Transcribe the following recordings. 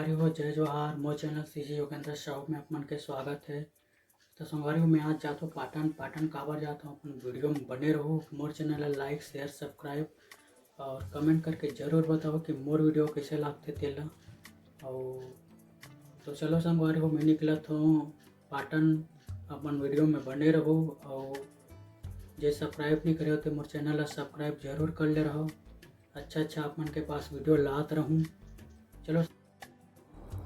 संगवारी हो जय जोहार मोर चैनल सीजी योगेंद्र साहू में अपन के स्वागत है। तो संगवारी हो मैं आज जाता हूँ पाटन काबर जाता हूँ अपन वीडियो में बने रहो। मोर चैनल ला लाइक शेयर सब्सक्राइब और कमेंट करके ज़रूर बताओ कि मोर वीडियो कैसे लगते तेला। और तो चलो संगवारी हो मैं निकला हूँ पाटन, अपन वीडियो में बने रहो। और जे सब्सक्राइब नहीं करे हो तो मोर चैनल ला सब्सक्राइब जरूर कर ले रहो। अच्छा अपन के पास वीडियो लात रहूँ। चलो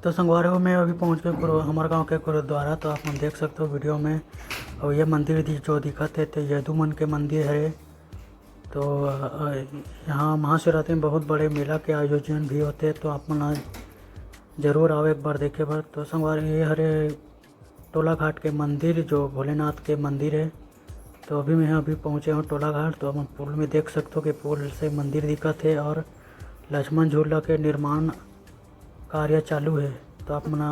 तो संगवार हो मैं अभी पहुंच गए हमारे गांव के गुरुद्वारा। तो आप देख सकते हो वीडियो में। और ये मंदिर जो दिखत है तो यदुमन के मंदिर है। तो यहाँ महाशिवरात्रि में बहुत बड़े मेला के आयोजन भी होते हैं। तो आप मन जरूर आओ एक बार देखे बार। तो संगवार ये हरे टोला घाट के मंदिर जो भोलेनाथ के मंदिर है। तो अभी मैं अभी पहुँचे हूँ टोला घाट। तो हम पुल में देख सकते हो कि पुल से मंदिर दिखत है और लक्ष्मण झूला के निर्माण कार्य चालू है। तो आप मना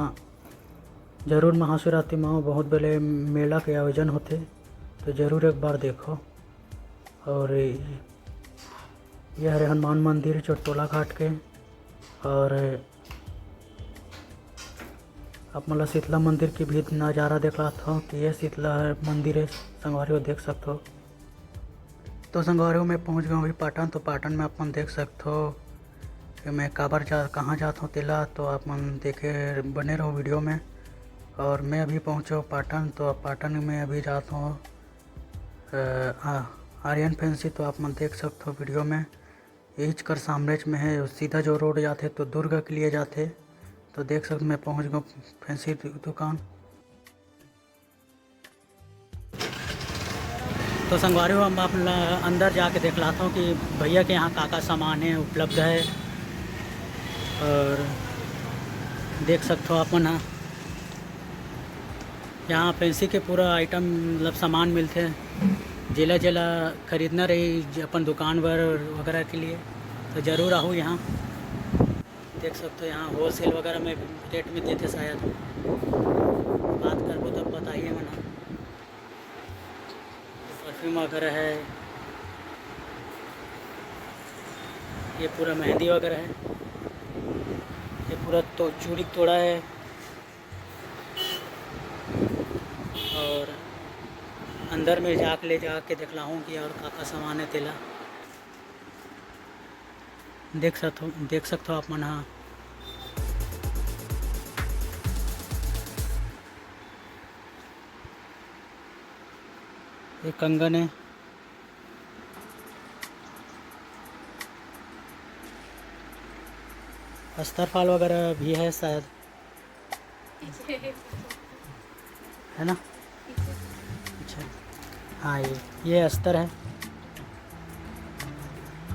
जरूर महाशिवरात्रि में बहुत बड़े मेला के आयोजन होते। तो ज़रूर एक बार देखो। और ये हरे हनुमान मंदिर जो टोला घाट के। और आप मतलब शीतला मंदिर की भी नज़ारा देख रहा था कि ये शीतला मंदिर है। संगवारी देख सकते हो। तो संगवारी मैं पहुंच गया अभी पाटन। तो पाटन में अपन देख सकते हो कि मैं कहाँ जाता हूँ तेला। तो आप मन देखे बने रहो वीडियो में। और मैं अभी पहुँचा हूँ पाटन। तो पाटन में अभी जाता हूँ आर्यन फैंसी। तो आप मन देख सकते हो वीडियो में। ईच कर सामने में है सीधा जो रोड जाते तो दुर्ग के लिए जाते। तो देख सकते मैं पहुँच गया फैंसी दुकान। तो संगवारी हो हम अपना अंदर जाके देख लाता हूँ कि भैया के यहाँ का सामान है उपलब्ध है। और देख सकते हो अपन यहाँ फैंसी के पूरा आइटम मतलब सामान मिलते हैं। जिला जिला खरीदना रही अपन दुकान वगैरह के लिए तो ज़रूर आओ यहाँ। देख सकते हो यहाँ होलसेल वगैरह में रेट में देते शायद। बात करबो तब बताइए मना। परफ्यूम वगैरह है, ये पूरा मेहंदी वगैरह है। ये पूरा तो चूड़ी तोड़ा है। और अंदर में ले जाके दिखला हूँ कि और का सामान है तेला। देख सकते हो आप मन। हाँ ये कंगन है। अस्तर फाल वगैरह भी है शायद, है ना। अच्छा हाँ ये अस्तर है।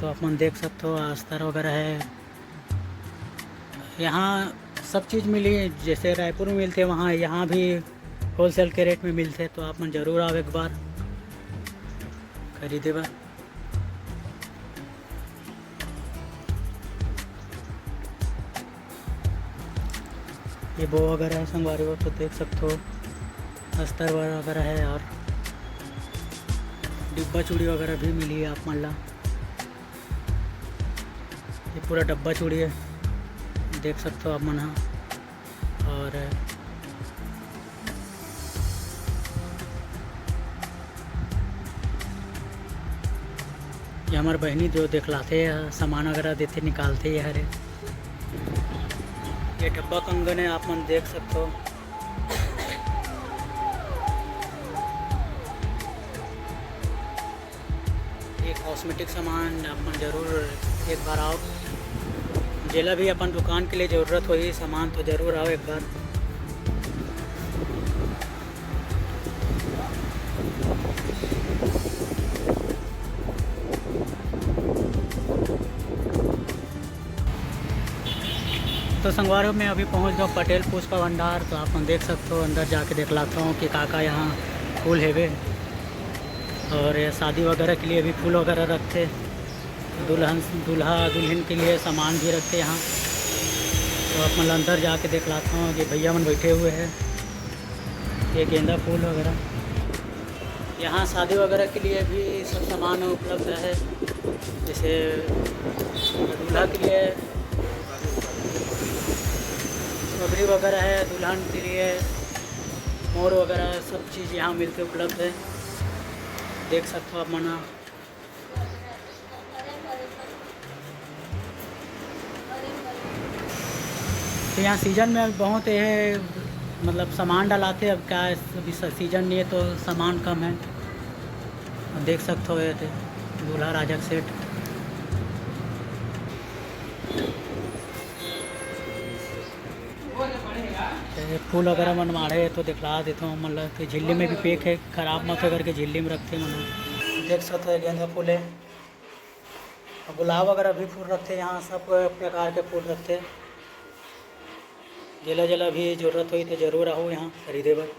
तो अपन देख सकते हो अस्तर वगैरह है। यहाँ सब चीज़ मिली जैसे रायपुर में मिलते वहाँ यहाँ भी होलसेल के रेट में मिलते। तो आप मन ज़रूर आओ एक बार खरीदे बार। ये बो वगैरह है संगवारी हो। तो देख सकते हो अस्तर वगैरह है। और डिब्बा चूड़ी वगैरह भी मिली है आप मल्ला। ये पूरा डब्बा चूड़ी है देख सकते हो आप मन। और ये हमारे बहनी जो दिखलाते हैं सामान वगैरह देते निकालते हैं हरे। ये डब्बा कंगन है आप मन देख सकते हो। ये कॉस्मेटिक सामान आप मन जरूर एक बार आओ। जिला भी अपन दुकान के लिए ज़रूरत हो ये सामान तो ज़रूर आओ एक बार। तो संगवार में अभी पहुंच गया पटेल पुष्प भंडार। तो आप देख सकते हो अंदर जाके देख लाता हूँ कि काका यहाँ फूल है। और शादी वगैरह के लिए भी फूल वगैरह रखते। दूल्हा दुल्हन के लिए सामान भी रखते यहाँ। तो आप मतलब अंदर जाके देख लाता हूँ कि भैया मन बैठे हुए हैं। ये गेंदा फूल वगैरह यहाँ शादी वगैरह के लिए भी सब सामान उपलब्ध है। जैसे दूल्हा के लिए पगड़ी वगैरह है दुल्हन के लिए, मोर वगैरह सब चीज़ यहाँ मिलते उपलब्ध है। देख सकते हो आप मना। तो यहाँ सीजन में बहुत है, मतलब सामान डलाते, अब क्या है अभी सीजन नहीं है तो सामान कम है। देख सकते हो ये दूल्हा राजा का सेट। फूल वगैरह मनवा रहे तो दिखला देता हूँ, मतलब कि झिल्ली में भी पैक है, ख़राब मत करके झिल्ली में रखते हैं मना। देख सकते हो गेंदा फूल है, गुलाब वगैरह भी फूल रखते हैं यहाँ, सब प्रकार के फूल रखते हैं। जिला जिला भी ज़रूरत हुई तो ज़रूर आओ यहाँ खरीदे बर।